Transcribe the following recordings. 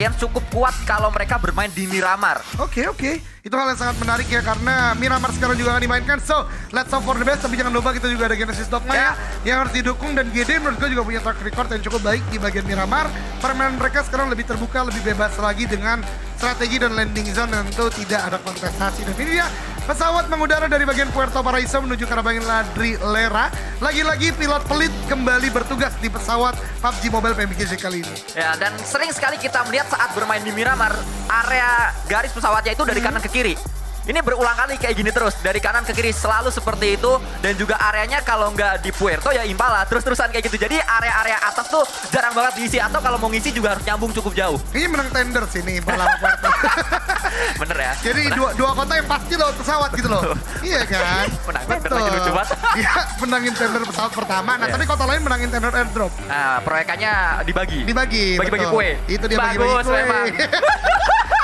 yang cukup kuat kalau mereka bermain di Miramar. Oke. Itu hal yang sangat menarik ya, karena Miramar sekarang juga akan dimainkan. So, let's hope for the best. Tapi jangan lupa kita juga ada Genesis Dogma ya, yang harus didukung. Dan GD menurut gue juga punya track record yang cukup baik di bagian Miramar. Permainan mereka sekarang lebih terbuka, lebih bebas lagi dengan strategi dan landing zone, dan tentu tidak ada kontestasi. Dan ini dia pesawat mengudara dari bagian Puerto Paraiso menuju ke arah bagian Ladri Lera. Lagi-lagi pilot pelit kembali bertugas di pesawat PUBG Mobile PMGC kali ini. Ya, dan sering sekali kita melihat saat bermain di Miramar, area garis pesawatnya itu dari kanan ke kiri. Ini berulang kali kayak gini terus, dari kanan ke kiri selalu seperti itu. Dan juga areanya kalau nggak di Puerto ya Impala, terus-terusan kayak gitu. Jadi area-area atas tuh jarang banget diisi, atau kalau mau ngisi juga harus nyambung cukup jauh. Ini menang tender sih nih Impala sama Puerto. Bener ya? Jadi dua kota yang pasti lewat pesawat gitu loh. Iya kan? Menang tender lagi lucu banget. Dia menangin tender pesawat pertama, nah tapi kota lain menangin tender airdrop. Nah, proyekannya dibagi. Bagi-bagi kue. Itu dia bagi-bagi Bagus kue. memang.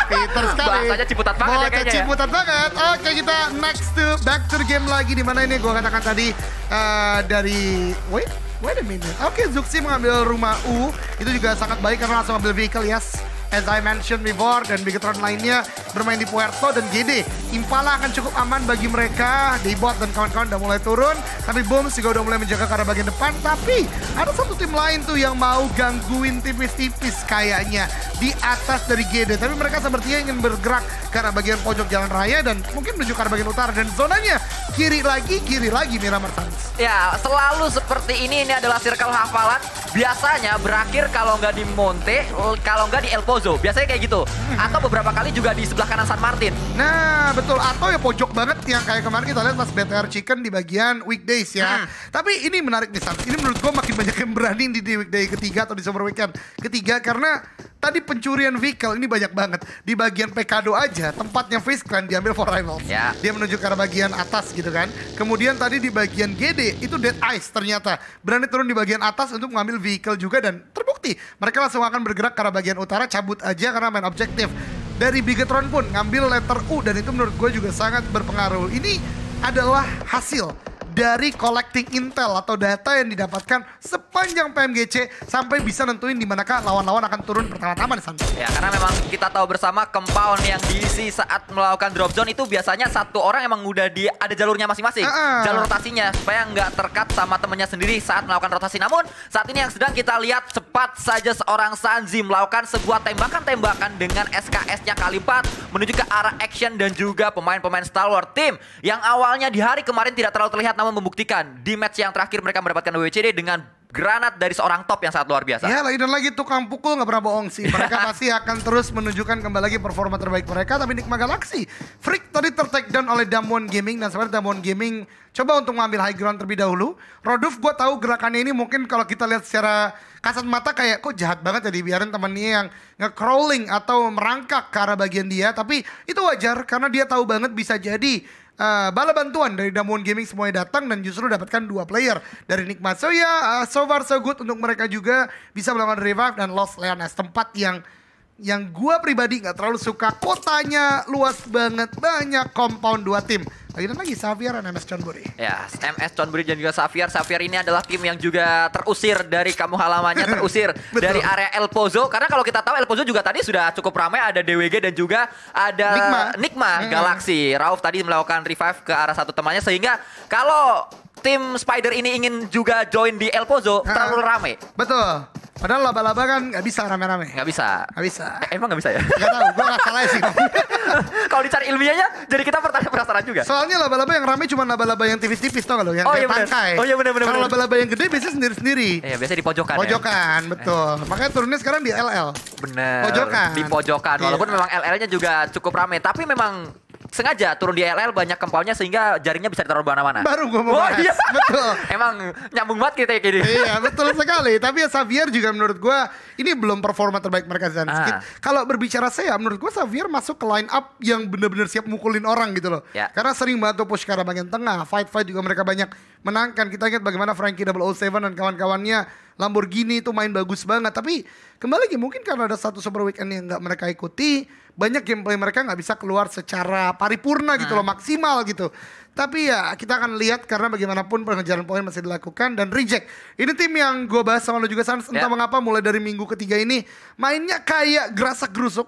Pinter sekali. Bahasanya ciputat banget ya kayaknya. Ciputat banget. Oke, kita next to back to the game lagi, di mana ini gue katakan tadi dari wait a minute. Oke, Zuxi mengambil rumah U. Itu juga sangat baik karena langsung ambil vehicle, yes. As I mentioned before, dan Bigetron lainnya bermain di Puerto dan GD. Impala akan cukup aman bagi mereka. Daybot dan kawan-kawan udah mulai turun. Tapi Booms juga udah mulai menjaga ke arah bagian depan. Tapi ada satu tim lain tuh yang mau gangguin tipis-tipis kayaknya di atas dari GD. Tapi mereka sepertinya ingin bergerak ke arah bagian pojok jalan raya dan mungkin menuju ke arah bagian utara. Dan zonanya kiri lagi Miramar Suns. Ya, selalu seperti ini adalah circle hafalan. Biasanya berakhir kalau nggak di Monte, kalau nggak di El Pozo. Biasanya kayak gitu. Atau beberapa kali juga di sebelah kanan San Martin. Nah, betul. Atau ya pojok banget yang kayak kemarin kita lihat pas BTR Chicken di bagian weekdays ya. Tapi ini menarik nih, San. Ini menurut gue makin banyak yang berani di weekday ketiga atau di summer weekend ketiga, karena tadi pencurian vehicle ini banyak banget. Di bagian Pekado aja, tempatnya Face Clan diambil for rivals. Ya. Dia menuju ke arah bagian atas gitu kan. Kemudian tadi di bagian GD, itu Dead Eyes ternyata. Berani turun di bagian atas untuk mengambil vehicle juga, dan terbukti. Mereka langsung akan bergerak ke arah bagian utara, cabut aja karena main objektif. Dari Bigetron pun ngambil letter U, dan itu menurut gue juga sangat berpengaruh. Ini adalah hasil dari collecting intel atau data yang didapatkan sepanjang PMGC sampai bisa nentuin di manakah lawan-lawan akan turun pertama-tama di sana. Ya, karena memang kita tahu bersama compound yang diisi saat melakukan drop zone itu biasanya satu orang emang udah ada jalurnya masing-masing. Jalur rotasinya supaya nggak terkat sama temennya sendiri saat melakukan rotasi. Namun saat ini yang sedang kita lihat, cepat saja seorang Sanzi melakukan sebuah tembakan-tembakan dengan SKS-nya kali 4 menuju ke arah action dan juga pemain-pemain Stalwart Team yang awalnya di hari kemarin tidak terlalu terlihat, namun membuktikan di match yang terakhir mereka mendapatkan WWCD dengan granat dari seorang top yang sangat luar biasa. Ya, lagi dan lagi tukang pukul nggak pernah bohong sih. Mereka pasti akan terus menunjukkan kembali lagi performa terbaik mereka. Tapi Enigma Galaxy, Freak tadi ter-take down oleh Damwon Gaming, dan sebenarnya Damwon Gaming coba untuk mengambil high ground terlebih dahulu. Rodolf, gue tahu gerakannya ini mungkin kalau kita lihat secara kasat mata kayak kok jahat banget ya dibiarin temannya yang nge-crawling atau merangkak ke arah bagian dia. Tapi itu wajar karena dia tahu banget bisa jadi bala bantuan dari Damwon Gaming semuanya datang dan justru dapatkan 2 player dari Enigma. So ya, so far so good untuk mereka juga bisa melakukan revive dan Lost Leones, tempat yang gue pribadi nggak terlalu suka. Kotanya luas banget, banyak compound 2 tim. Lagi dan lagi Xavier dan MS Chonburi. Ya, MS Chonburi dan juga Xavier. Xavier ini adalah tim yang juga terusir dari kampung halamannya, terusir dari area El Pozo. Karena kalau kita tahu El Pozo juga tadi sudah cukup ramai, ada DWG dan juga ada Enigma Galaxy. Rauf tadi melakukan revive ke arah satu temannya, sehingga kalau tim Spider ini ingin juga join di El Pozo terlalu ramai. Betul. Padahal laba-laba kan nggak bisa rame-rame. Nggak bisa. Nggak bisa. Emang nggak bisa ya? Nggak tahu, gue nggak salah sih. Kalau dicari ilmiahnya, jadi kita penasaran juga. Soalnya laba-laba yang rame cuma laba-laba yang tipis-tipis, tau gak lo? Yang kayak tangkai. Oh iya bener. Kalau laba-laba yang gede biasanya sendiri-sendiri. Iya, biasanya di pojokan. Pojokan, betul. Makanya turunnya sekarang di LL. Bener. Pojokan. Di pojokan. Walaupun memang LL-nya juga cukup rame, tapi memang sengaja turun di LL banyak kempalnya sehingga jaringnya bisa ditaruh mana-mana. Baru gue mau bahas. Iya. Betul. Emang nyambung banget kita ya gini. Iya, betul sekali. Tapi ya Xavier juga menurut gue ini belum performa terbaik mereka Zan. Kalau berbicara saya, menurut gue Xavier masuk ke line up yang benar-benar siap mukulin orang gitu loh. Ya. Karena sering banget tuh push ke arah bagian tengah, fight juga mereka banyak menangkan. Kita ingat bagaimana Frankie 007 dan kawan-kawannya Lamborghini itu main bagus banget. Tapi kembali lagi mungkin karena ada satu Super Weekend yang nggak mereka ikuti, banyak gameplay mereka nggak bisa keluar secara paripurna gitu loh, maksimal gitu. Tapi ya kita akan lihat karena bagaimanapun pengejaran poin masih dilakukan dan reject. Ini tim yang gue bahas sama lo juga Sans, entah mengapa mulai dari minggu ketiga ini mainnya kayak gerasak gerusuk.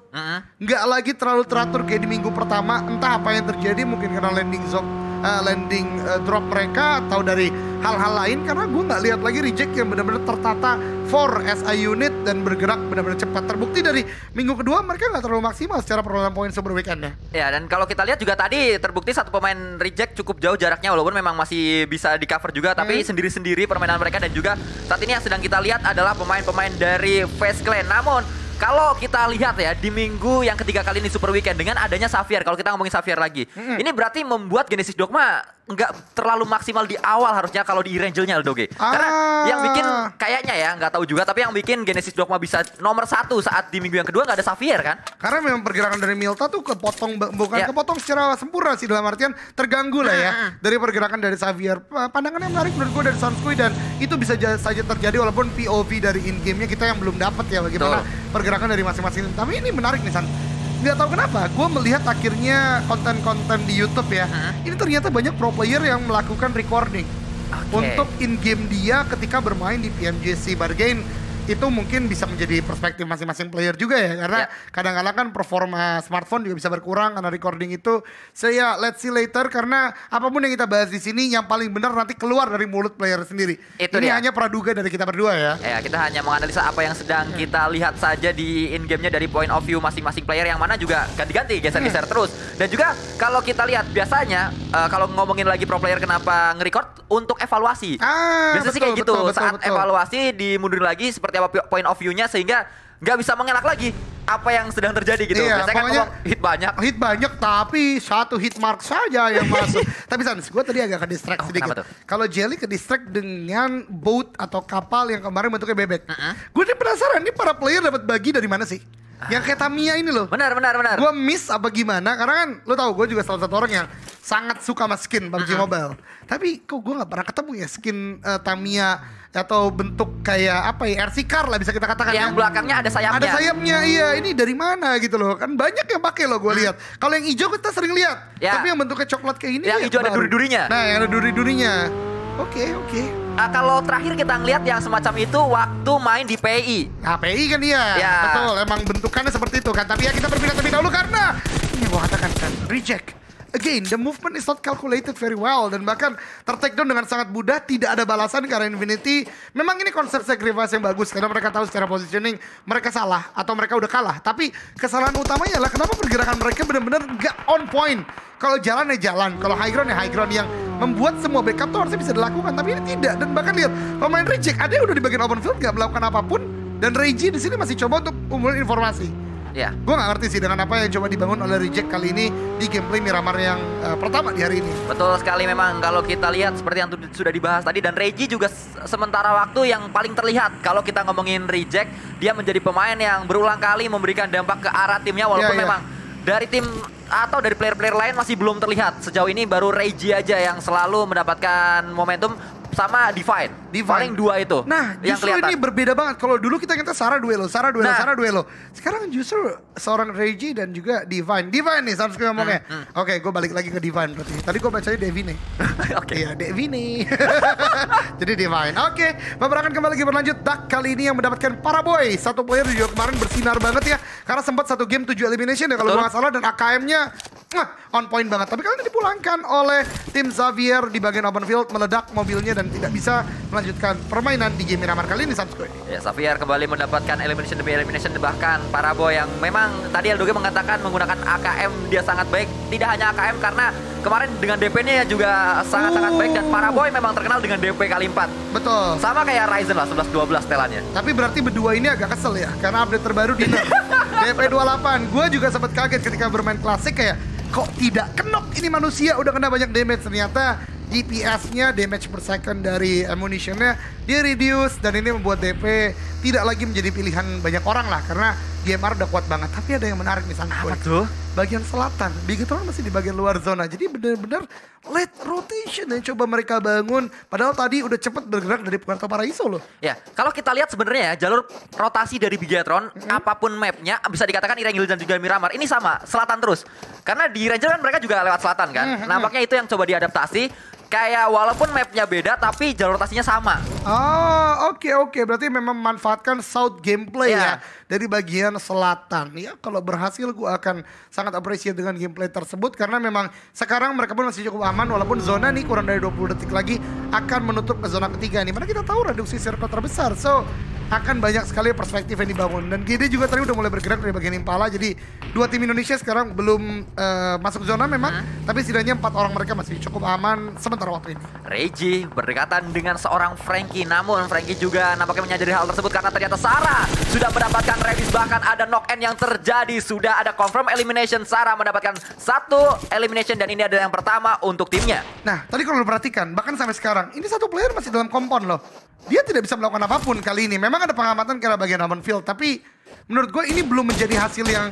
Nggak lagi terlalu teratur kayak di minggu pertama. Entah apa yang terjadi, mungkin karena landing drop mereka atau dari hal-hal lain, karena gue nggak lihat lagi reject yang benar-benar tertata for SI unit dan bergerak benar-benar cepat. Terbukti dari minggu kedua mereka nggak terlalu maksimal secara perolehan poin Super Weekend-nya. Ya, dan kalau kita lihat juga tadi terbukti satu pemain reject cukup jauh jaraknya, walaupun memang masih bisa di cover juga, tapi sendiri-sendiri permainan mereka. Dan juga saat ini yang sedang kita lihat adalah pemain-pemain dari FaZe Clan. Namun kalau kita lihat ya di minggu yang ketiga kali ini Super Weekend dengan adanya Xavier, kalau kita ngomongin Xavier lagi, ini berarti membuat Genesis Dogma nggak terlalu maksimal di awal harusnya kalau di Rangelnya Aldoge. Karena yang bikin kayaknya ya, nggak tahu juga, tapi yang bikin Genesis Dogma bisa nomor 1 saat di minggu yang kedua nggak ada Xavier kan? Karena memang pergerakan dari Milta tuh kepotong, bukan kepotong secara sempurna sih, dalam artian terganggu lah ya dari pergerakan dari Xavier. Pandangan yang menarik menurut gue dari Sanskui, dan itu bisa saja terjadi walaupun POV dari in-game-nya kita yang belum dapat ya bagaimana pergerakan dari masing-masing. Tapi ini menarik nih San. Nggak tahu kenapa, gue melihat akhirnya konten-konten di YouTube ya, ini ternyata banyak pro player yang melakukan recording untuk in-game dia ketika bermain di PMGC Bargain. Itu mungkin bisa menjadi perspektif masing-masing player juga ya, karena kadang-kadang kan performa smartphone juga bisa berkurang karena recording itu. Saya let's see later, karena apapun yang kita bahas di sini yang paling benar nanti keluar dari mulut player sendiri. Ini hanya praduga dari kita berdua ya. Ya, kita hanya menganalisa apa yang sedang kita lihat saja di in-game-nya dari point of view masing-masing player, yang mana juga ganti-ganti, geser-geser terus. Dan juga kalau kita lihat biasanya kalau ngomongin lagi pro player kenapa nge-record untuk evaluasi. Biasanya sih kayak gitu, saat evaluasi dimundurin lagi seperti apa point of view-nya sehingga nggak bisa mengelak lagi apa yang sedang terjadi gitu. Biasanya kan ngomong hit banyak tapi satu hit mark saja yang masuk. Tapi Sans, gue tadi agak ke distract sedikit. Kalau Jelly ke distract dengan boat atau kapal yang kemarin bentuknya bebek. Gue nih penasaran nih para player dapat bagi dari mana sih? Yang kayak Tamiya ini loh. Benar. Gue miss apa gimana? Karena kan lo tau gue juga salah satu orang yang sangat suka sama skin PUBG Mobile. Tapi kok gue gak pernah ketemu ya skin Tamiya atau bentuk kayak apa ya, RC car lah bisa kita katakan. Yang belakangnya ada sayapnya. Ada sayapnya, iya. Ini dari mana gitu loh. Kan banyak yang pakai loh gue lihat. Kalau yang hijau kita sering lihat. Tapi yang bentuknya coklat kayak ini. Yang hijau ada duri-durinya. Nah, yang ada duri-durinya. Oke. Kalau terakhir kita ngeliat yang semacam itu waktu main di PI. Nah, PI kan iya. Betul, emang bentukannya seperti itu kan. Tapi ya kita berpindah terlebih dahulu karena ini gue katakan kan, reject. Again, the movement is not calculated very well, dan bahkan ter-take down dengan sangat mudah, tidak ada balasan karena Infinity. Memang ini konsep sacrifice yang bagus karena mereka tahu secara positioning mereka salah atau mereka udah kalah. Tapi kesalahan utamanya adalah kenapa pergerakan mereka benar-benar gak on point. Kalau jalan ya jalan, kalau high ground ya high ground, yang membuat semua backup tuh harusnya bisa dilakukan, tapi ini tidak. Dan bahkan lihat pemain reject, ada yang udah di bagian open field gak melakukan apapun, dan Reggie di sini masih coba untuk ngumpulin informasi. Ya, gue gak ngerti sih dengan apa yang coba dibangun oleh reject kali ini di gameplay Miramar yang pertama di hari ini. Betul sekali, memang kalau kita lihat seperti yang sudah dibahas tadi, dan Reggie juga sementara waktu yang paling terlihat. Kalau kita ngomongin reject, dia menjadi pemain yang berulang kali memberikan dampak ke arah timnya, walaupun memang dari tim atau dari player-player lain masih belum terlihat. Sejauh ini baru Reggie aja yang selalu mendapatkan momentum sama Divine. Paling dua itu. Nah, yang justru kelihatan. Ini berbeda banget. Kalau dulu kita Sarah duelo. Sekarang justru seorang Reggie dan juga Divine nih Sanskui ngomongnya. Oke, gue balik lagi ke Divine berarti. Tadi gue bacanya Devine. Iya, Devine. Jadi Divine. Oke, peperangan kembali lagi berlanjut. Duck kali ini yang mendapatkan Paraboy. Satu player juga kemarin bersinar banget ya. Karena sempat satu game 7 elimination ya kalau gue gak salah. Dan AKM-nya on point banget. Tapi kali ini dipulangkan oleh tim Xavier di bagian open field, meledak mobilnya dan tidak bisa melanjutkan permainan di game Miramar kali ini, Sanskui. Ya, Xavier kembali mendapatkan elimination demi elimination, bahkan Paraboy yang memang tadi Aldoge mengatakan menggunakan AKM dia sangat baik. Tidak hanya AKM, karena kemarin dengan DP-nya juga sangat-sangat baik, dan Paraboy memang terkenal dengan DP kali 4. Betul. Sama kayak Ryzen lah, 11-12 setelannya. Tapi berarti berdua ini agak kesel ya, karena update terbaru di DP 28. Gue juga sempat kaget ketika bermain klasik, kayak kok tidak kenok ini manusia udah kena banyak damage. Ternyata DPS-nya, damage per second dari ammunition-nya dia reduce, dan ini membuat DP tidak lagi menjadi pilihan banyak orang lah, karena GMR udah kuat banget. Tapi ada yang menarik nih Sanskoy. Apa tuh? Bagian selatan, Bigetron masih di bagian luar zona. Jadi benar-benar late rotation yang coba mereka bangun. Padahal tadi udah cepet bergerak dari Puerto Paraiso loh. Ya, kalau kita lihat sebenarnya ya jalur rotasi dari Bigetron, apapun mapnya bisa dikatakan Irengil dan juga Miramar ini sama, selatan terus. Karena di Ranger kan mereka juga lewat selatan kan. Nampaknya itu yang coba diadaptasi. Kayak walaupun mapnya beda tapi jalur rotasinya sama. Oh, oke. Berarti memang memanfaatkan South gameplay ya dari bagian selatan. Ya, kalau berhasil gue akan sangat appreciate dengan gameplay tersebut karena memang sekarang mereka pun masih cukup aman walaupun zona nih kurang dari 20 detik lagi akan menutup ke zona ketiga nih. Mana kita tahu reduksi circle terbesar. So, akan banyak sekali perspektif yang dibangun. Dan GD juga tadi udah mulai bergerak dari bagian Impala. Jadi dua tim Indonesia sekarang belum masuk zona memang. Tapi setidaknya 4 orang mereka masih cukup aman sementara waktu ini. Reggie berdekatan dengan seorang Frankie. Namun Frankie juga nampaknya menyadari hal tersebut karena ternyata Sarah sudah mendapatkan revis. Bahkan ada knock-in yang terjadi. Sudah ada confirm elimination. Sarah mendapatkan 1 elimination dan ini adalah yang pertama untuk timnya. Nah, tadi kalau lu perhatikan, bahkan sampai sekarang, ini satu player masih dalam kompon loh. Dia tidak bisa melakukan apapun kali ini. Memang ada pengamatan ke arah bagian Hammond Field, tapi menurut gue ini belum menjadi hasil yang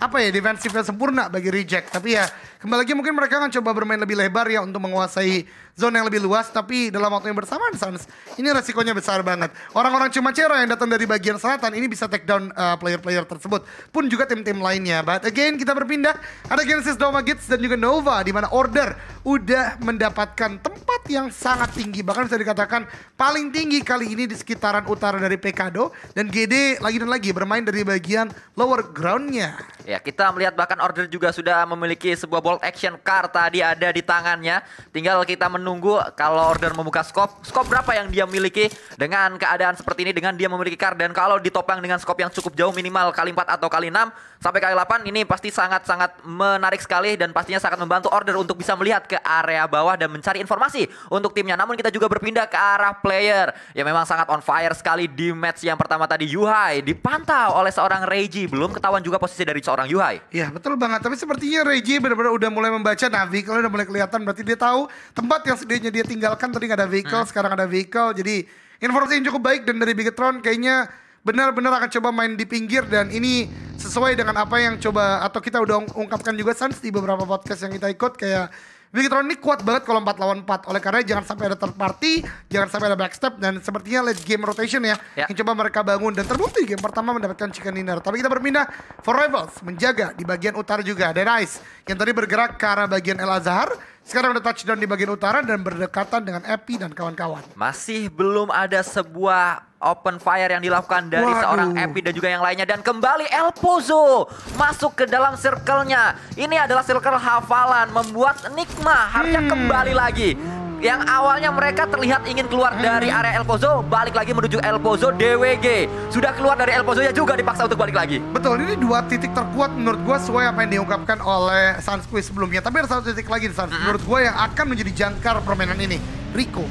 defensifnya sempurna bagi Reject. Tapi ya, kembali lagi mungkin mereka akan coba bermain lebih lebar ya untuk menguasai zona yang lebih luas. Tapi dalam waktu yang bersamaan, Sans, ini resikonya besar banget. Orang-orang Cumacero yang datang dari bagian selatan ini bisa take down player-player tersebut. Pun juga tim-tim lainnya. But again, kita berpindah. Ada Genesis, Doma Gits, dan juga Nova. Di mana Order udah mendapatkan tempat yang sangat tinggi. Bahkan bisa dikatakan paling tinggi kali ini di sekitaran utara dari Pekado. Dan GD lagi dan lagi bermain dari bagian lower groundnya. Ya, kita melihat bahkan Order juga sudah memiliki sebuah bolt action card tadi ada di tangannya. Tinggal kita menunggu kalau Order membuka scope berapa yang dia miliki dengan keadaan seperti ini, dengan dia memiliki card. Dan kalau ditopang dengan scope yang cukup jauh, minimal kali 4 atau kali 6 sampai kali 8, ini pasti sangat-sangat menarik sekali dan pastinya sangat membantu Order untuk bisa melihat ke area bawah dan mencari informasi untuk timnya. Namun kita juga berpindah ke arah player yang memang sangat on fire sekali di match yang pertama tadi. Yuhai dipantau oleh seorang Reggie, belum ketahuan juga posisi dari seorang Yuhai. Ya, betul banget. Tapi sepertinya Reggie benar-benar udah mulai membaca Navi. Kalau udah mulai kelihatan berarti dia tahu tempat yang sedianya dia tinggalkan tadi nggak ada vehicle, sekarang ada vehicle. Jadi informasi yang cukup baik dan dari Bigetron kayaknya benar-benar akan coba main di pinggir dan ini sesuai dengan apa yang coba atau kita udah ungkapkan juga Sans di beberapa podcast yang kita ikut kayak Bigetron ini kuat banget kalau 4 lawan 4. Oleh karena jangan sampai ada third party, jangan sampai ada backstep dan sepertinya late game rotation ya yang coba mereka bangun dan terbukti game pertama mendapatkan chicken dinner. Tapi kita berpindah for Rivals menjaga di bagian utara juga. Ada Rice yang tadi bergerak ke arah bagian El Azhar. Sekarang udah touchdown di bagian utara dan berdekatan dengan Epi dan kawan-kawan. Masih belum ada sebuah open fire yang dilakukan dari seorang Epi dan juga yang lainnya. Dan kembali El Pozo masuk ke dalam circle-nya. Ini adalah circle hafalan, membuat Nigma harusnya kembali lagi. Yang awalnya mereka terlihat ingin keluar dari area El Pozo, balik lagi menuju El Pozo DWG. Sudah keluar dari El Pozo ya juga dipaksa untuk balik lagi. Betul, ini 2 titik terkuat menurut gue sesuai apa yang diungkapkan oleh Sanskoy sebelumnya. Tapi ada 1 titik lagi Sans, menurut gue yang akan menjadi jangkar permainan ini, Rico.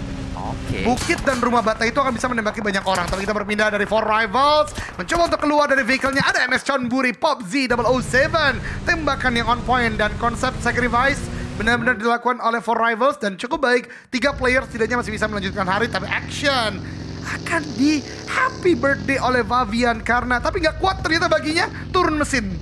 Bukit dan rumah bata itu akan bisa menembaki banyak orang. Tapi kita berpindah dari For Rivals, mencoba untuk keluar dari vehicle-nya. Ada MS Chonburi, Pop Z, 007. Tembakan yang on point dan konsep sacrifice benar-benar dilakukan oleh For Rivals dan cukup baik. 3 player setidaknya masih bisa melanjutkan hari. Tapi action akan di happy birthday oleh Vavian karena tapi nggak kuat ternyata baginya turun mesin.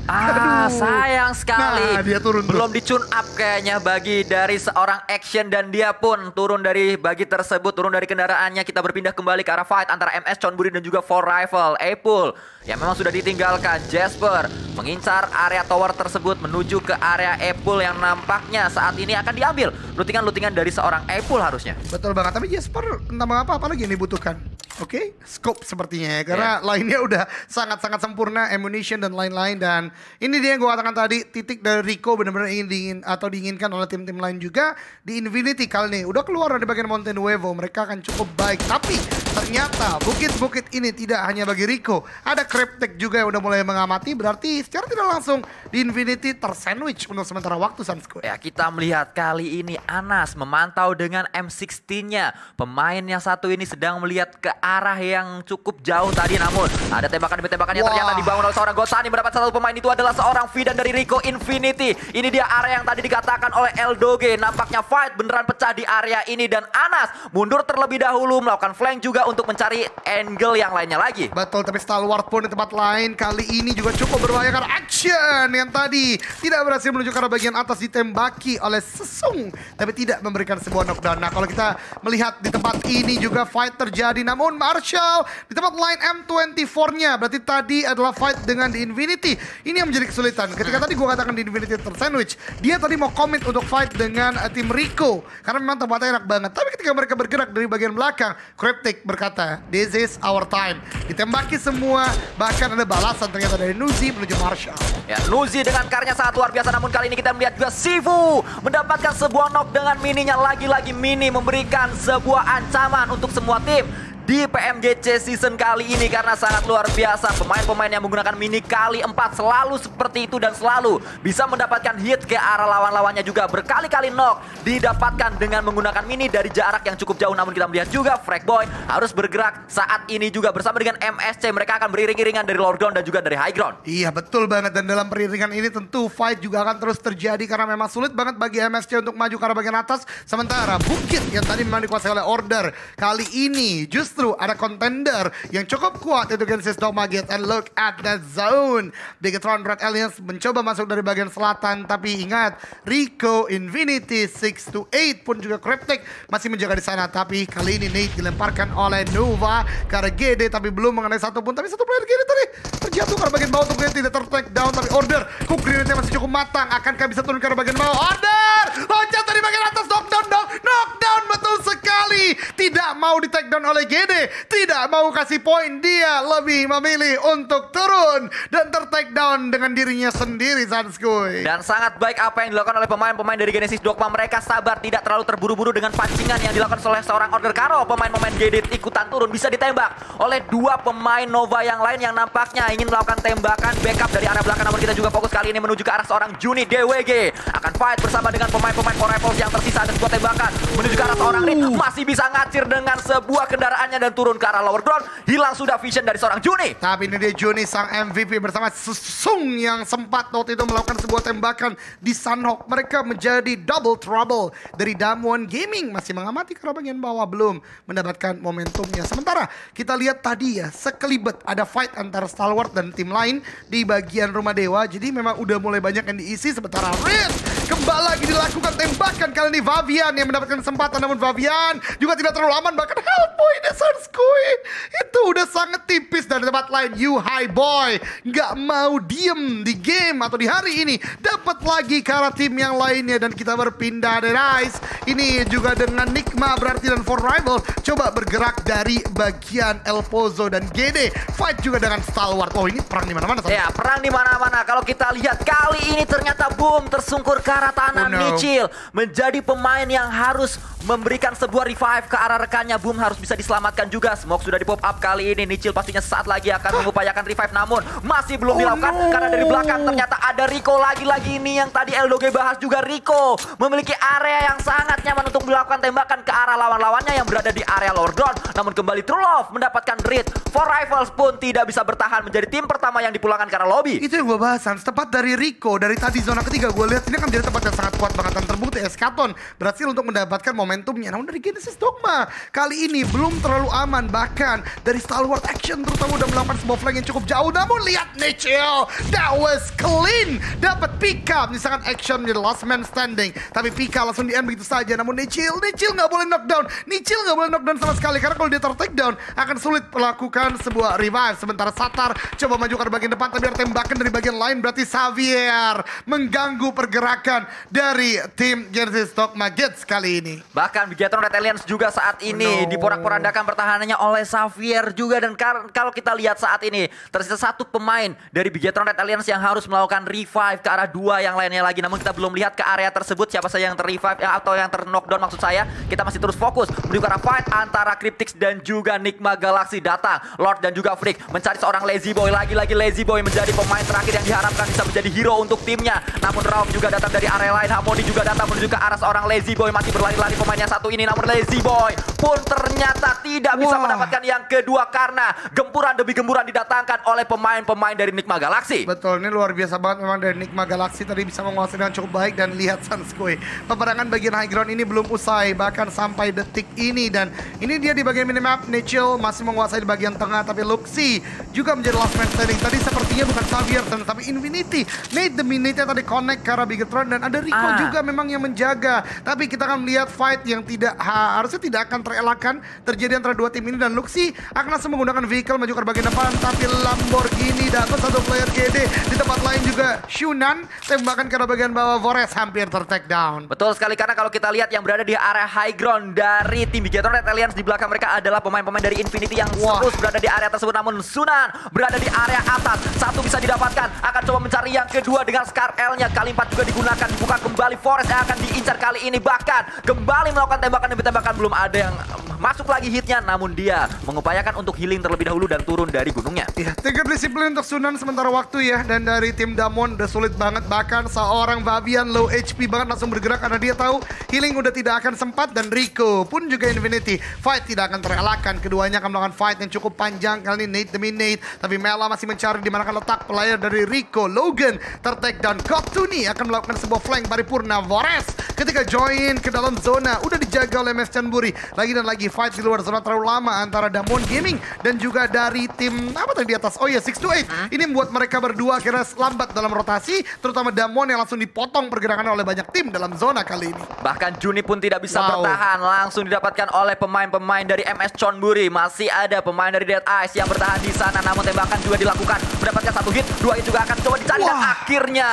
Sayang sekali. Nah, dia turun belum di-tune up kayaknya bagi dari seorang action dan dia pun turun dari bagi tersebut, turun dari kendaraannya. Kita berpindah kembali ke arah fight antara MS Chonburi dan juga For Rival. Apple yang memang sudah ditinggalkan. Jasper mengincar area tower tersebut menuju ke area Apple yang nampaknya saat ini akan diambil lootingan-lootingan dari seorang Apple harusnya. Betul banget, tapi Jasper entah mengapa apa lagi yang dibutuhkan. Oke, scope sepertinya ya, karena lainnya udah sangat-sangat sempurna, ammunition dan lain-lain. Dan ini dia yang gue katakan tadi, titik dari Rico benar-benar diinginkan oleh tim-tim lain juga. Di Infinity kali ini udah keluar dari bagian Mountain Wevo, mereka akan cukup baik. Tapi ternyata bukit-bukit ini tidak hanya bagi Rico, ada Cryptek juga yang udah mulai mengamati. Berarti secara tidak langsung di Infinity tersandwich untuk sementara waktu Sanskoy. Ya, kita melihat kali ini Anas memantau dengan M16-nya. Pemain yang satu ini sedang melihat ke arah yang cukup jauh tadi. Namun ada tembakan demi tembakannya ternyata dibangun oleh seorang Gosani. Mendapat satu pemain itu adalah seorang Vidan dari Rico Infinity. Ini dia area yang tadi dikatakan oleh Eldoge. Nampaknya fight beneran pecah di area ini. Dan Anas mundur terlebih dahulu melakukan flank juga untuk mencari angle yang lainnya lagi. Betul, tapi Stalwart pun di tempat lain kali ini juga cukup berbahaya karena action yang tadi tidak berhasil menuju ke arah bagian atas, ditembaki oleh Sesung tapi tidak memberikan sebuah knockdown. Nah, kalau kita melihat di tempat ini juga fight terjadi, namun Marshall di tempat lain M24-nya berarti tadi adalah fight dengan The Infinity. Ini yang menjadi kesulitan. Ketika tadi gue katakan The Infinity tersandwich, dia tadi mau commit untuk fight dengan tim Rico karena memang tempatnya enak banget. Tapi ketika mereka bergerak dari bagian belakang, Cryptic berkata, "This is our time." Ditembaki semua, bahkan ada balasan ternyata dari Nuzi menuju Marshall. Ya, Nuzi dengan karyanya sangat luar biasa, namun kali ini kita melihat juga Sifu mendapatkan sebuah knock dengan mininya. Lagi-lagi mini memberikan sebuah ancaman untuk semua tim di PMGC season kali ini karena sangat luar biasa. Pemain-pemain yang menggunakan mini kali 4 selalu seperti itu dan selalu bisa mendapatkan hit ke arah lawan-lawannya juga. Berkali-kali knock didapatkan dengan menggunakan mini dari jarak yang cukup jauh. Namun kita melihat juga Fragboy harus bergerak saat ini juga bersama dengan MSC. Mereka akan beriring-iringan dari low ground dan juga dari high ground. Iya, betul banget. Dan dalam periringan ini tentu fight juga akan terus terjadi karena memang sulit banget bagi MSC untuk maju ke arah bagian atas. Sementara Bukit yang tadi memang dikuasai oleh Order, kali ini justru ada contender yang cukup kuat itu Genesis Dogma Gate. And look at that zone. Bigetron Red Aliens mencoba masuk dari bagian selatan, tapi ingat Rico Infinity 6-8 pun juga Cryptic masih menjaga di sana. Tapi kali ini Nate dilemparkan oleh Nova ke arah GD tapi belum mengenai satu pun. Tapi satu player GD tadi terjatuh ke arah bagian bawah untuk Nate, tidak ter-take down. Tapi Order, Cook grenade-nya masih cukup matang. Akankah bisa turun ke arah bagian bawah? Order! Loncat dari bagian atas, knockdown dong. Knockdown betul sekali. Tidak mau di-take down oleh GD, tidak mau kasih poin. Dia lebih memilih untuk turun dan ter-take down dengan dirinya sendiri, Sanskuy. Dan sangat baik apa yang dilakukan oleh pemain-pemain dari Genesis Dogma. Mereka sabar, tidak terlalu terburu-buru dengan pancingan yang dilakukan oleh seorang Order. Karo pemain-pemain GD ikutan turun, bisa ditembak oleh dua pemain Nova yang lain yang nampaknya ingin melakukan tembakan backup dari arah belakang. Namun kita juga fokus kali ini menuju ke arah seorang Juni DWG. Akan fight bersama dengan pemain-pemain For Rifles yang tersisa. Ada sebuah tembakan menuju ke arah seorang Rin. Masih bisa ngacir dengan sebuah kendaraannya dan turun ke arah lower ground. Hilang sudah vision dari seorang Juni. Tapi ini dia Juni sang MVP bersama Sesung yang sempat waktu itu melakukan sebuah tembakan di Sunhawk. Mereka menjadi double trouble dari Damwon Gaming. Masih mengamati ke bagian bawah, belum mendapatkan momentumnya. Sementara kita lihat tadi ya, sekelibet ada fight antara Stalwart dan tim lain di bagian rumah dewa. Jadi memang udah mulai banyak yang diisi. Sementara Rin kembali lagi dilakukan tembakan. Kali ini Vavian yang mendapatkan kesempatan. Namun Vavian juga tidak terlalu aman. Bahkan Hellboy Squid itu udah sangat tipis. Dari tempat lain, You High Boy nggak mau diem di game atau di hari ini. Dapat lagi ke arah tim yang lainnya. Dan kita berpindah dari Rise. Ini juga dengan Nikma berarti dan For Rival coba bergerak dari bagian El Pozo dan GD. Fight juga dengan Stalwart. Oh, ini perang di mana-mana. Ya, perang di mana-mana. Kalau kita lihat kali ini ternyata boom tersungkur ke arah tanah. Nichil menjadi pemain yang harus memberikan sebuah revive ke arah rekannya. Boom harus bisa diselamatkan juga. Smoke sudah di pop up kali ini. Nichil pastinya saat lagi akan mengupayakan revive, namun masih belum dilakukan karena dari belakang ternyata ada Rico lagi-lagi ini yang tadi Eldoge bahas juga. Rico memiliki area yang sangat nyaman untuk melakukan tembakan ke arah lawan-lawannya yang berada di area lower ground. Namun kembali True Love mendapatkan read. For Rifles pun tidak bisa bertahan menjadi tim pertama yang dipulangkan ke arah lobby. Itu yang gue bahas, tepat dari Rico. Dari tadi zona ketiga gue lihat ini kan jadi tempat yang sangat kuat banget. Dan terbukti Eskaton berhasil untuk mendapatkan momentumnya. Namun dari Genesis Dogma kali ini belum terlalu aman. Bahkan dari Stalwart Action terutama udah melakukan sebuah flank yang cukup jauh. Namun lihat Nichil, that was clean. Dapat pick up, ini sangat action menjadi last man standing. Tapi Pika langsung di end begitu saja. Namun Nichil nggak boleh knockdown. Nichil nggak boleh knockdown sama sekali. Karena kalau dia ter-take down akan sulit melakukan sebuah revive. Sementara Satar coba maju ke bagian depan. Tapi ada tembakan dari bagian lain. Berarti Xavier mengganggu pergerakan dari tim Genesis Dogma Gate kali ini. Bahkan Bigetron Red Aliens juga saat ini diporak-porandakan pertahanannya oleh Xavier juga. Dan kalau kita lihat saat ini tersisa satu pemain dari Bigetron Red Aliens yang harus melakukan revive ke arah dua yang lainnya lagi. Namun kita belum lihat ke area tersebut siapa saja yang ter-revive atau yang ter-knockdown maksud saya. Kita masih terus fokus menuju ke arah fight antara Cryptix dan juga Nikma Galaxy. Datang Lord dan juga Freak mencari seorang Lazy Boy. Lagi-lagi Lazy Boy menjadi pemain terakhir yang diharapkan bisa menjadi hero untuk timnya. Namun Rauf juga datang dari area lain. Harmony juga datang menuju ke arah seorang Lazy Boy. Masih berlari-lari pemainnya satu ini, namun Lazy Boy pun ternyata tidak bisa mendapatkan yang kedua karena gempuran demi gempuran didatangkan oleh pemain-pemain dari Enigma Galaxy. Betul, ini luar biasa banget memang dari Enigma Galaxy tadi bisa menguasai dengan cukup baik. Dan lihat Sanskui, peperangan bagian high ground ini belum usai bahkan sampai detik ini. Dan ini dia di bagian minimap, Nichil masih menguasai di bagian tengah, tapi Luxi juga menjadi last man standing. Tadi sepertinya bukan Xavier tapi Infinity. Nate the Minute tadi connect ke arah Bigetron dan ada Rico juga memang yang menjaga. Tapi kita akan melihat fight yang harusnya tidak akan terelakkan terjadi antara dua tim ini. Dan Luxi akan langsung menggunakan vehicle maju ke bagian depan, tapi Lamborghini dapat satu player GD. Di tempat lain juga Shunan tembakan ke arah bagian bawah, Vores hampir ter-take down. Betul sekali, karena kalau kita lihat yang berada di area high ground dari tim Bigetron Red Alliance, di belakang mereka adalah pemain-pemain dari Infinity yang terus berada di area tersebut. Namun Sunan berada di area atas, satu bisa didapatkan, akan coba mencari yang kedua dengan Scar L-nya. Kali 4 juga digunakan, dibuka kembali, Forest yang akan diincar kali ini, bahkan kembali melakukan tembakan demi tembakan. Belum ada yang masuk lagi hitnya, namun dia mengupayakan untuk healing terlebih dahulu dan turun dari gunungnya. Iya, 3 disiplin untuk Sunan sementara waktu ya. Dan dari tim Damwon udah sulit banget, bahkan seorang Fabian low HP banget langsung bergerak karena dia tahu healing udah tidak akan sempat. Dan Rico pun juga Infinity, fight tidak akan terelakkan. Keduanya akan melakukan fight yang cukup panjang kali ini, Nate demi Nate. Tapi Mela masih mencari di mana letak player dari Rico. Logan ter-take down. Kotuni akan melakukan sebuah flank paripurna. Vores ketika join ke dalam zona udah dijaga oleh Mes Chanburi. Lagi dan lagi fight di luar zona terlalu lama antara Damwon Gaming dan juga dari tim apa tadi di atas. Oh ya, 628. Ini membuat mereka berdua akhirnya lambat dalam rotasi, terutama Damwon yang langsung dipotong pergerakan oleh banyak tim dalam zona kali ini. Bahkan Juni pun tidak bisa bertahan, langsung didapatkan oleh pemain-pemain dari MS Chonburi. Masih ada pemain dari Dead Eyes yang bertahan di sana, namun tembakan juga dilakukan, mendapatkan satu hit, dua hit juga akan coba dicari. Dan akhirnya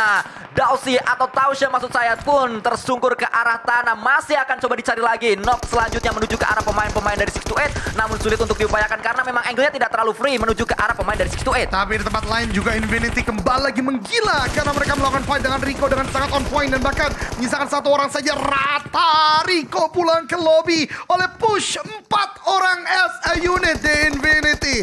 Dausi atau Tausya maksud saya pun tersungkur ke arah tanah. Masih akan coba dicari lagi. Knock selanjutnya menuju ke arah pemain-pemain dari 628, namun sulit untuk diupayakan karena memang angle-nya tidak terlalu free menuju ke arah pemain dari 628. Tapi di tempat lain juga Infinity kembali lagi menggila karena mereka melakukan fight dengan Rico dengan sangat on point dan bahkan menyisakan satu orang saja. Rata Rico pulang ke lobby oleh push 4 orang as a unit di Infinity.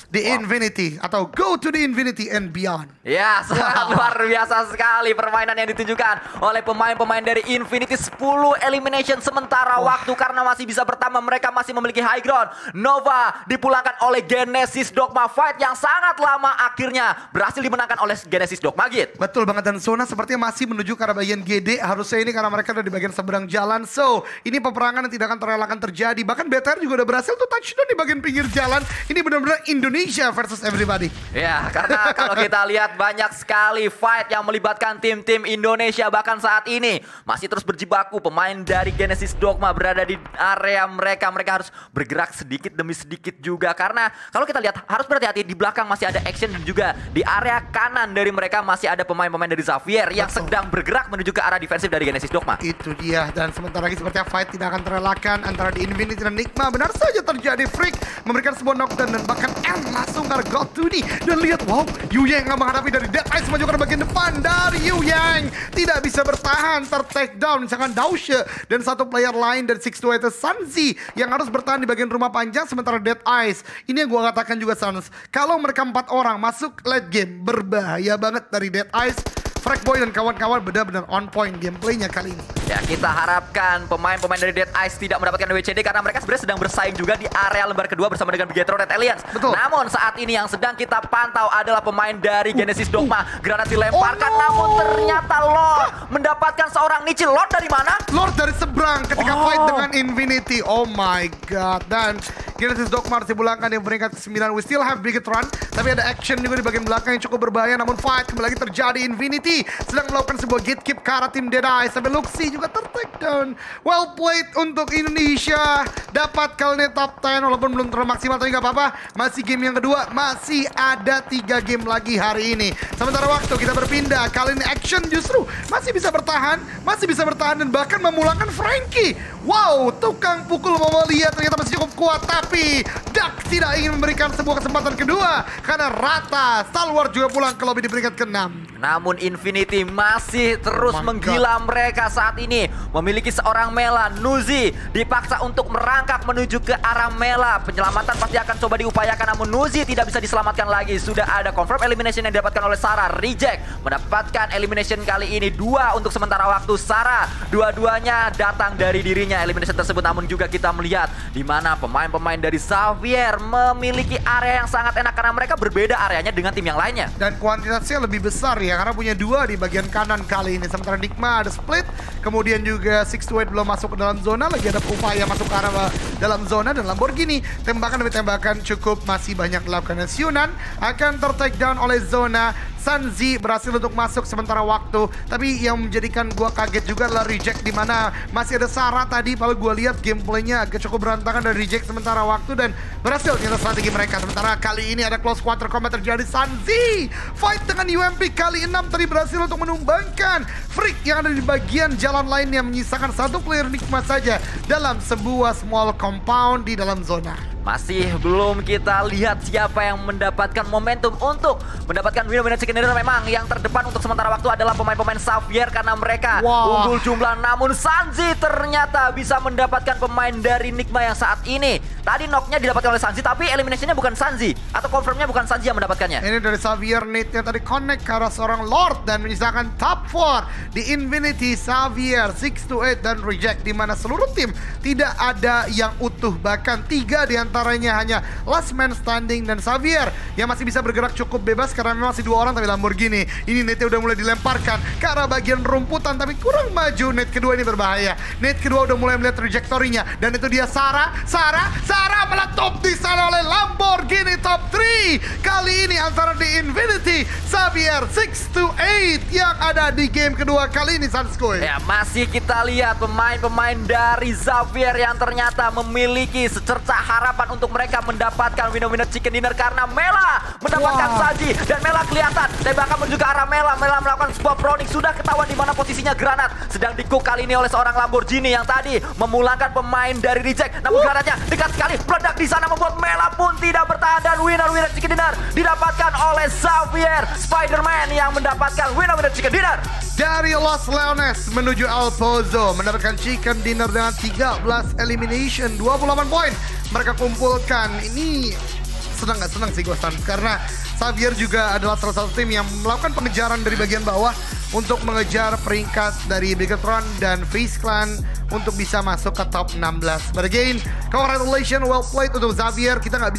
The Infinity atau Go to the Infinity and Beyond. Ya, sangat luar biasa sekali permainan yang ditunjukkan oleh pemain-pemain dari Infinity. 10 elimination sementara waktu karena masih bisa bertambah. Mereka masih memiliki high ground. Nova dipulangkan oleh Genesis Dogma. Fight yang sangat lama akhirnya berhasil dimenangkan oleh Genesis Dogma, Git. Betul banget, dan Zona sepertinya masih menuju ke arah bagian GD. Harusnya ini karena mereka ada di bagian seberang jalan. So, ini peperangan yang tidak akan terelakkan terjadi. Bahkan BTR juga udah berhasil tuh touchdown di bagian pinggir jalan. Ini benar-benar Indonesia versus everybody. Ya, karena kalau kita lihat banyak sekali fight yang melibatkan tim-tim Indonesia. Bahkan saat ini masih terus berjibaku. Pemain dari Genesis Dogma berada di area mereka. Mereka harus bergerak sedikit demi sedikit juga. Karena kalau kita lihat harus berhati-hati. Di belakang masih ada action dan juga di area kanan dari mereka masih ada pemain-pemain dari Xavier yang sedang bergerak menuju ke arah defensif dari Genesis Dogma. Itu dia. Dan sebentar lagi sepertinya fight tidak akan terelakkan antara di Infinity dan Enigma. Benar saja terjadi. Freak memberikan sebuah knockdown dan bahkan M langsung ke God to the. Dan lihat, wow, Yu Yang yang menghadapi dari Dead Eyes maju ke bagian depan. Dari Yu Yang tidak bisa bertahan, ter-take down misalkan Dausha dan satu player lain dari 628 Sanzi yang harus bertahan di bagian rumah panjang. Sementara Dead Eyes, ini yang gue katakan juga Sans, kalau mereka 4 orang masuk late game berbahaya banget dari Dead Eyes. Frackboy dan kawan-kawan benar-benar on point gameplaynya kali ini. Ya, kita harapkan pemain-pemain dari Dead Eyes tidak mendapatkan WCD karena mereka sebenarnya sedang bersaing juga di area lembar kedua bersama dengan Bigetron Red Alliance. Betul. Namun saat ini yang sedang kita pantau adalah pemain dari Genesis Dogma. Granat dilemparkan, namun ternyata Lord mendapatkan seorang Nichil. Lord dari mana? Lord dari seberang ketika fight dengan Infinity. Oh my god. Dan Genesis Dogma harus dipulangkan yang peringkat ke-9. We still have Bigetron, tapi ada action juga di bagian belakang yang cukup berbahaya. Namun fight kembali lagi terjadi. Infinity sedang melakukan sebuah gatekeep ke arah tim Dead Eyes. Sampai Luxi juga ter-take down. Well played untuk Indonesia. Dapat kali ini top 10 walaupun belum terlalu maksimal, tapi gak apa-apa. Masih game yang kedua. Masih ada 3 game lagi hari ini. Sementara waktu kita berpindah. Kali ini action justru masih bisa bertahan. Masih bisa bertahan dan bahkan memulangkan Frankie. Wow, tukang pukul Momolia ternyata masih cukup kuat. Tapi Duck tidak ingin memberikan sebuah kesempatan kedua karena rata. Stalwart juga pulang ke lobby di peringkat ke-6. Namun Infinity masih terus menggila mereka saat ini. Memiliki seorang Mela, Nuzi dipaksa untuk merangkak menuju ke arah Mela. Penyelamatan pasti akan coba diupayakan, namun Nuzi tidak bisa diselamatkan lagi. Sudah ada confirm elimination yang didapatkan oleh Sarah. Reject mendapatkan elimination kali ini 2 untuk sementara waktu. Sarah dua-duanya datang dari dirinya elimination tersebut, namun juga kita melihat di mana pemain-pemain dari Xavier memiliki area yang sangat enak karena mereka berbeda areanya dengan tim yang lainnya. Dan kuantitasnya lebih besar ya, karena punya 2 di bagian kanan kali ini. Sementara Nigma ada split, kemudian juga 628 belum masuk ke dalam zona, lagi ada upaya masuk ke arah dalam zona, dan Lamborghini tembakan demi tembakan cukup masih banyak dilakukan. Yunan akan ter-take down oleh zona. Sanzi berhasil untuk masuk sementara waktu, tapi yang menjadikan gua kaget juga adalah Reject, di mana masih ada Sarah tadi. Kalau gua lihat gameplaynya agak cukup berantakan dari Reject sementara waktu, dan berhasil ternyata strategi mereka. Sementara kali ini ada close quarter combat terjadi. Sanzi fight dengan UMP kali 6 tadi berhasil untuk menumbangkan Freak yang ada di bagian jalan lainnya, menyisakan 1 player Nigma saja dalam sebuah small compound di dalam zona. Masih belum kita lihat siapa yang mendapatkan momentum untuk mendapatkan winner chicken dinner. Memang yang terdepan untuk sementara waktu adalah pemain-pemain Xavier karena mereka unggul jumlah. Namun Sanzi ternyata bisa mendapatkan pemain dari Nigma yang saat ini. Tadi knocknya didapatkan oleh Sanzi, tapi eliminationnya bukan Sanzi, atau confirmnya bukan Sanzi yang mendapatkannya. Ini dari Xavier, Nate-nya tadi connect ke arah seorang Lord dan menyisakan top 4 di Infinity. Xavier, 628 dan Reject, di mana seluruh tim tidak ada yang utuh, bahkan 3 di antaranya hanya last man standing. Dan Xavier yang masih bisa bergerak cukup bebas karena memang masih 2 orang tapi Lamborghini. Ini Nate udah mulai dilemparkan ke arah bagian rumputan, tapi kurang maju. Nate kedua ini berbahaya. Nate kedua udah mulai melihat trajektorinya, dan itu dia Sarah meletup di sana oleh Lamborghini top 3. Kali ini antara di Infinity, Xavier, 628 yang ada di game kedua kali ini, Sanskoy. Ya, masih kita lihat pemain-pemain dari Xavier yang ternyata memiliki secerca harapan untuk mereka mendapatkan winner chicken dinner karena Mela mendapatkan saji, dan Mela kelihatan tembakan menuju ke arah Mela. Mela melakukan sebuah proning, sudah ketahuan di mana posisinya granat. Sedang di-cook kali ini oleh seorang Lamborghini yang tadi memulangkan pemain dari Reject. Namun granatnya dekat sekali, meledak di sana membuat Mela pun tidak bertahan, dan winner chicken dinner didapatkan oleh Xavier. Spider-Man yang mendapatkan winner chicken dinner. Dari Los Leones menuju El Pozo mendapatkan chicken dinner dengan 13 elimination, 28 poin mereka kumpulkan. Ini senang gak senang sih gue, Stan, karena Xavier juga adalah salah satu tim yang melakukan pengejaran dari bagian bawah untuk mengejar peringkat dari Bigetron dan Face Clan untuk bisa masuk ke top 16. But again, congratulations, well played untuk Xavier. Kita nggak bisa